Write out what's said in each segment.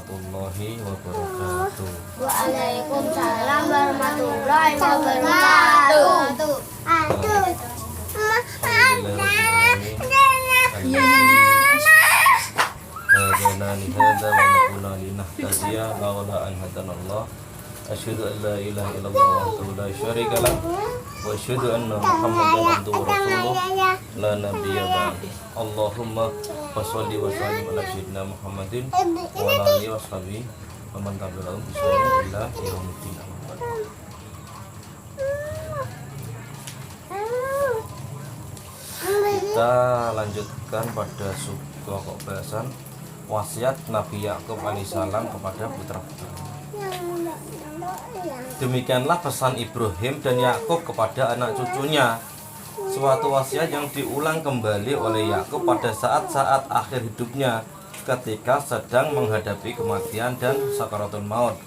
warahmatullahi wabarakatuh. Waalaikumsalam warahmatullahi wabarakatuh. Asyhadu an la ilaha illallah wahdahu la syarika lah wa asyhadu anna Muhammadan abduhu wa rasuluh la nabiyya ba'du. Allahumma shalli wa sallim ala sayyidina Muhammadin wa ala alihi washabihi wa man tabi'ahum bi ihsan ila yaumil qiyamah. Kita lanjutkan pada pokok bahasan wasiat Nabi Yakub alaihissalam kepada putra-putranya. Demikianlah pesan Ibrahim dan Yakub kepada anak cucunya, suatu wasiat yang diulang kembali oleh Yakub pada saat-saat akhir hidupnya ketika sedang menghadapi kematian dan sakaratul maut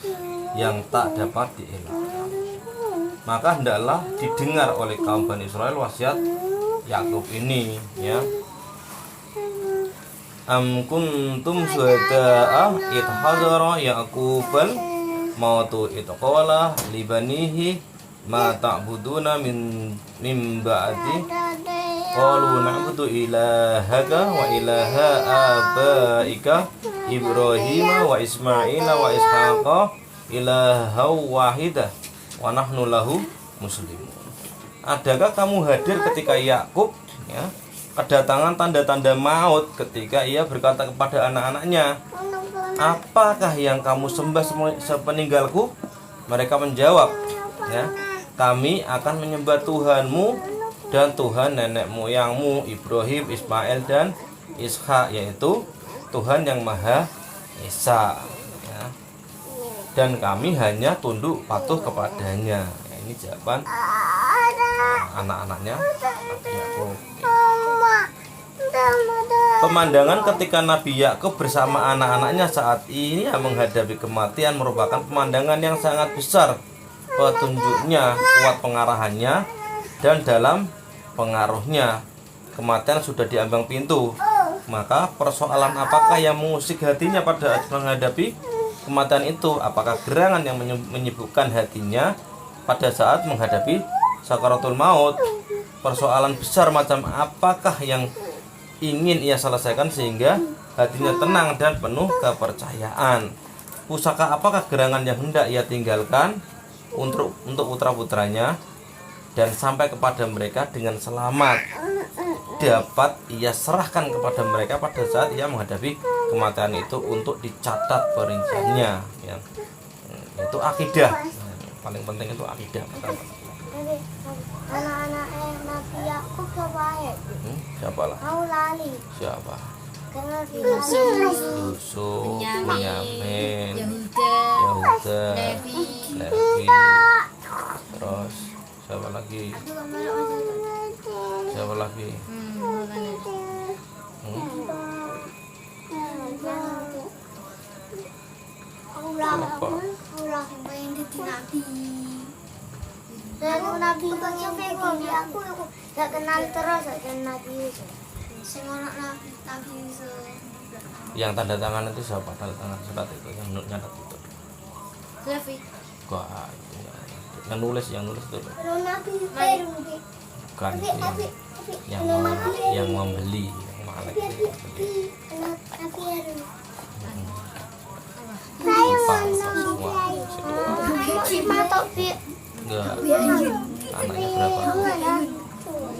yang tak dapat dielakkan. Maka hendaklah didengar oleh kaum Bani Israel wasiat Yakub ini, ya. Am kuntum syuhada'a idh hadara Yaqubal mautu idh qala li banihi ma ta'buduna min ba'di qalu na'budu ilahaka wa ilaha abaika Ibrahim wa Ismail wa Ishaqa ilaha wahidah wa nahnu lahu muslimun. Adakah kamu hadir ketika Yakub, ya, kedatangan tanda-tanda maut ketika ia berkata kepada anak-anaknya, apakah yang kamu sembah sepeninggalku? Mereka menjawab, ya, kami akan menyembah Tuhanmu dan Tuhan nenek moyangmu Ibrahim, Ismail dan Ishak, yaitu Tuhan yang Maha Esa, ya. Dan kami hanya tunduk patuh kepadanya. Ya, ini jawaban anak-anaknya Nabi Yakub. Pemandangan ketika Nabi Yakub bersama anak-anaknya saat ini menghadapi kematian merupakan pemandangan yang sangat besar. Petunjuknya kuat pengarahannya dan dalam pengaruhnya. Kematian sudah di ambang pintu. Maka persoalan apakah yang mengusik hatinya pada menghadapi kematian itu? Apakah gerangan yang menyibukkan hatinya pada saat menghadapi sakaratul maut? Persoalan besar macam apakah yang ingin ia selesaikan sehingga hatinya tenang dan penuh kepercayaan? Pusaka apakah gerangan yang hendak ia tinggalkan untuk putra-putranya dan sampai kepada mereka dengan selamat dapat ia serahkan kepada mereka pada saat ia menghadapi kematian itu untuk dicatat perinciannya, ya. Itu akidah. Paling penting itu akidah pertama. Anak-anak Nabi Yakub siapa ya? Siapa lah? Mau lali. Siapa? Yusuf, Benyamin, Yahuda, Yahuda, Levi. Levi. Terus siapa lagi? Siapa lagi? Siapa? Allah yang jadi nabi. Dan nabi bangnya nabi aku gak kenal terus aja nabi Yusuf. Sing anak nabi Yusuf. Yang tanda tangan itu siapa? Tanda tangan surat itu yang nyatat itu. Levi. Wah, itu yang nulis itu. Kalau nabi Peru Bukan itu yang membeli, yang malek itu. nabi Peru. Cuma topi. Enggak. Anaknya berapa?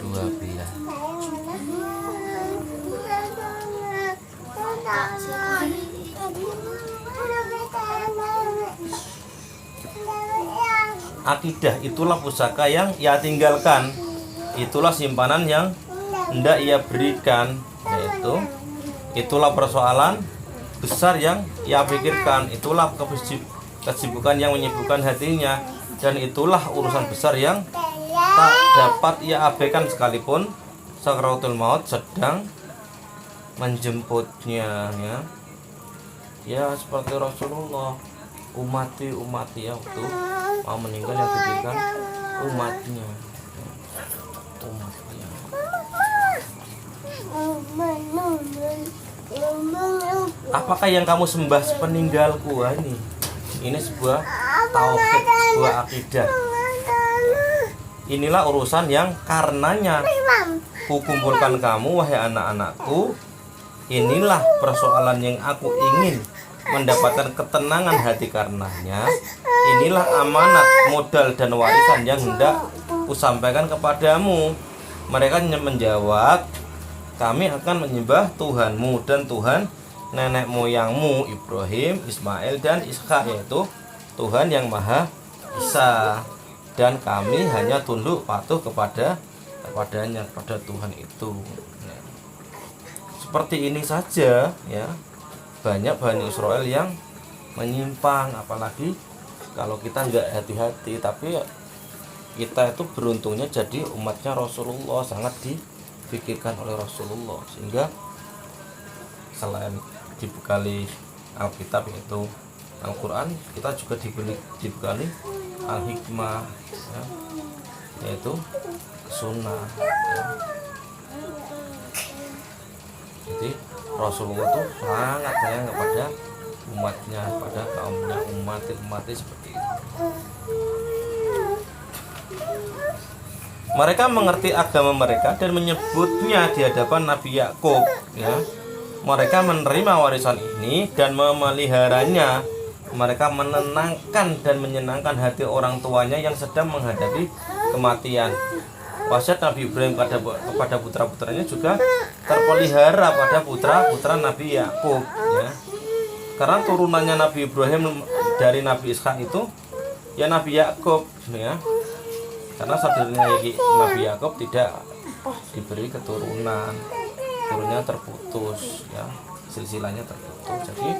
12. Akidah itulah pusaka yang ia tinggalkan. Itulah simpanan yang hendak ia berikan, yaitu itulah persoalan besar yang ia pikirkan, itulah kesibukan yang menyibukkan hatinya, dan itulah urusan besar yang tak dapat ia abaikan sekalipun sakaratul maut sedang menjemputnya, ya. Ya seperti Rasulullah, umati ya, waktu mau meninggal yang diberikan umatnya. apakah yang kamu sembah sepeninggalku? Wah, ini sebuah tauhid, sebuah akidah. Inilah urusan yang karenanya kukumpulkan kamu, wahai anak-anakku. Inilah persoalan yang aku ingin mendapatkan ketenangan hati karenanya. Inilah amanat, modal dan warisan yang hendak kusampaikan kepadamu. Mereka menjawab, kami akan menyembah Tuhanmu dan Tuhan nenek moyangmu Ibrahim, Ismail dan Ishak, yaitu Tuhan yang Maha Esa, dan kami hanya tunduk patuh kepadanya, kepada Tuhan itu. Nah, seperti ini saja ya. Banyak Bani Israel yang menyimpang, apalagi kalau kita nggak hati-hati. Tapi kita itu beruntungnya jadi umatnya Rasulullah, sangat dipikirkan oleh Rasulullah, sehingga selain dibekali Alkitab yaitu Al-Quran, kita juga dibekali Al-Hikmah ya, yaitu Sunnah ya. Jadi Rasulullah itu sangat sayang kepada umatnya, pada kaumnya, umatnya seperti itu. Mereka mengerti agama mereka dan menyebutnya di hadapan Nabi Yakub ya. Mereka menerima warisan ini dan memeliharanya. Mereka menenangkan dan menyenangkan hati orang tuanya yang sedang menghadapi kematian. Wasiat Nabi Ibrahim kepada putra-putranya juga terpelihara pada putra-putra Nabi Yakub ya. Karena turunannya Nabi Ibrahim dari Nabi Ishak itu ya Nabi Yakub ya. Karena saudaranya Nabi Yakub tidak diberi keturunan, turunnya terputus ya, silsilahnya terputus. Jadi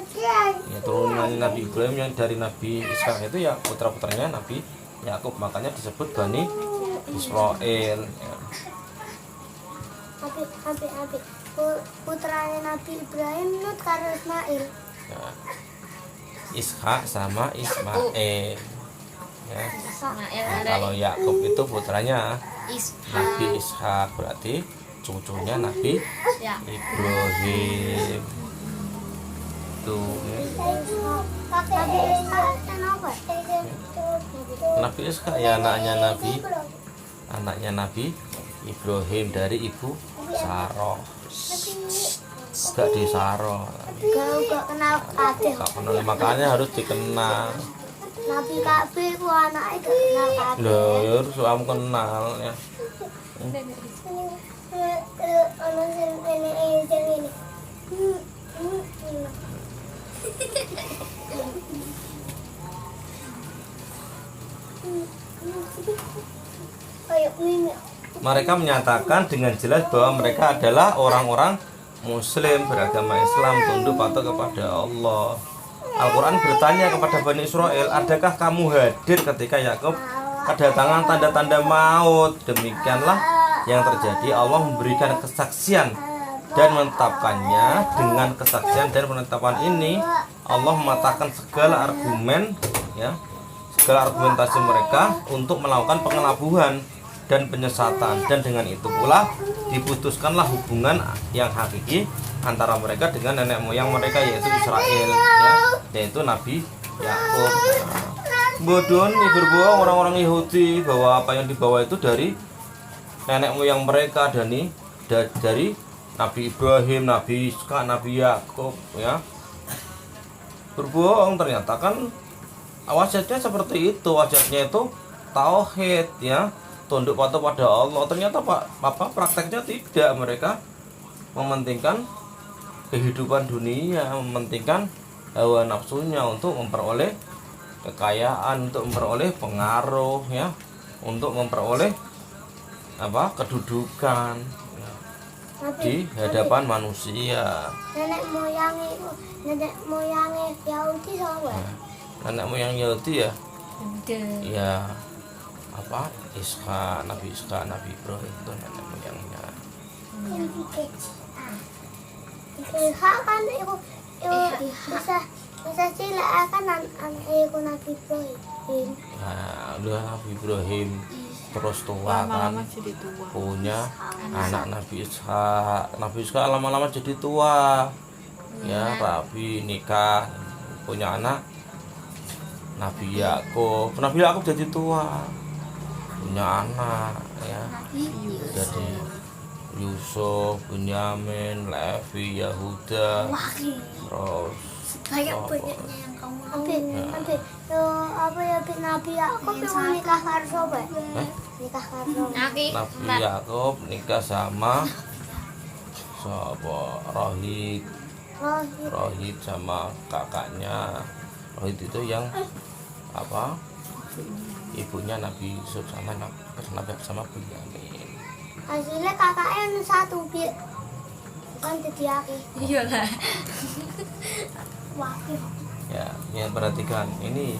ya turunan Nabi Ibrahim yang dari Nabi Ishak itu ya putra-putranya Nabi Yakub, makanya disebut Bani Israel ya. Putranya Nabi Ibrahim Lut karo Ismail Ya. Ishak sama Ismail ya. Kalau Yakub itu putranya Nabi Ishak, berarti cucunya Nabi Ibrahim tuh ya. Nabi Ishak ya anaknya Nabi Ibrahim dari ibu Sarah. Gak di Sarah. Gak kenal kabeh. Gak kenal, makanya harus dikenal. Nabi kabeh ku anake gak kenal kabeh. Loh, ya harus kamu kenal ya. Ono sing ini. Mereka menyatakan dengan jelas bahwa mereka adalah orang-orang Muslim beragama Islam, tunduk patuh kepada Allah. Al-Quran bertanya kepada Bani Israel, adakah kamu hadir ketika Yakub kedatangan tanda-tanda maut? Demikianlah yang terjadi. Allah memberikan kesaksian dan menetapkannya. Dengan kesaksian dan penetapan ini Allah mematahkan segala argumen ya, segala argumentasi mereka untuk melakukan pengelabuhan dan penyesatan, dan dengan itu pula diputuskanlah hubungan yang hakiki antara mereka dengan nenek moyang mereka, yaitu Israel ya, yaitu Nabi Yakub. Bodoh nih berbohong orang-orang Yahudi bahwa apa yang dibawa itu dari nenek moyang mereka, dari Nabi Ibrahim, Nabi Ishak, Nabi Yakub ya. Berbohong, ternyata kan wasiatnya seperti itu, wasiatnya itu tauhid ya, tunduk patuh pada Allah. Ternyata prakteknya tidak. Mereka mementingkan kehidupan dunia, mementingkan hawa nafsunya untuk memperoleh kekayaan, untuk memperoleh pengaruh ya, untuk memperoleh kedudukan ya, di hadapan manusia. Nenek moyangnya Yahudi sama. Nenek moyang Yahudi ya. Ya Ishak, Nabi Ibrahim itu nenek moyangnya. Ishak kan itu bisa cilik kan anak Nabi Ibrahim. Nah, udah Nabi Ibrahim terus tua kan, punya anak Nabi Ishak. Nabi Ishak lama-lama jadi tua, ya rabi nikah punya anak Nabi Yakub jadi tua punya anak ya jadi Yusuf, Bunyamin, Levi, Yahuda, terus banyaknya yang kamu apa ya Nabi Yakub yang nikah karo sapa? Nikah karo Nabi Yakub nikah sama Rohid sama kakaknya. Rohid itu yang apa? Ibunya Nabi Yusuf sama Bunyamin. Hasilnya kakaknya satu bukan jadi aki. Iyalah. Wakil. Ya perhatikan ini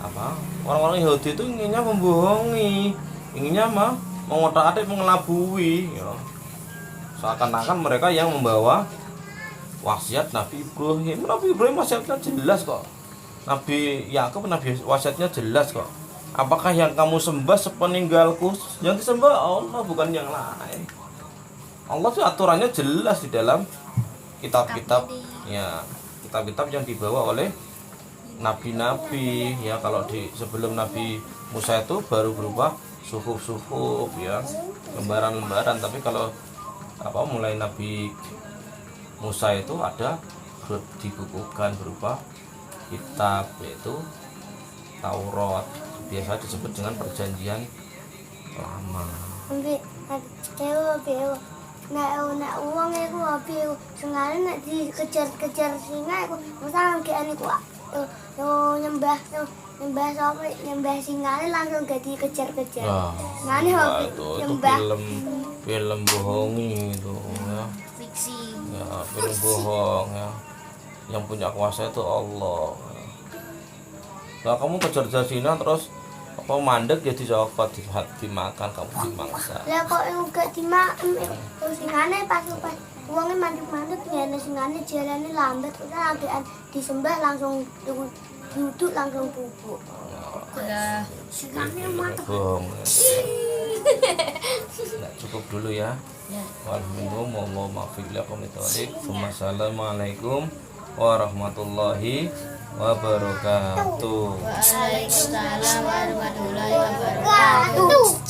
apa? Orang-orang Yahudi itu inginnya membohongi, inginnya mengotak-atik, mengelabui, ya. Seakan-akan mereka yang membawa wasiat Nabi Ibrahim. Nabi Ibrahim wasiatnya jelas kok. Nabi Yakub wasiatnya jelas kok. Apakah yang kamu sembah sepeninggalku? Yang disembah Allah bukan yang lain. Allah tuh aturannya jelas di dalam kitab-kitab ya, kitab-kitab yang dibawa oleh nabi-nabi ya. Kalau sebelum Nabi Musa itu baru berupa suhuf ya, lembaran-lembaran. Tapi kalau mulai Nabi Musa itu ada dibukukan berupa kitab, yaitu Taurat, biasa disebut dengan perjanjian lama. Nek uang iku api sengane nek dikejar-kejar singa iku mostan kene ku nyembah sapa nyembah singane langsung gak dikejar-kejar. Ngene itu film bohongi itu ya. Fiksi. Ya, film bohong ya. Yang punya kuasa itu Allah. Nah, kamu kejar-kejar zina terus mandek ya dicopot, dimakan, kamu dimangsa. Lah kok enggak dimakan singane pas uangnya mandek-mandek ya singane jalane lambat udah agean disembah langsung duduk langsung bubuk. Lah, Singane mantep. Bohong. Nah, cukup dulu ya. Wassalamualaikum warahmatullahi wabarakatuh. Waalaikumsalam warahmatullahi wabarakatuh.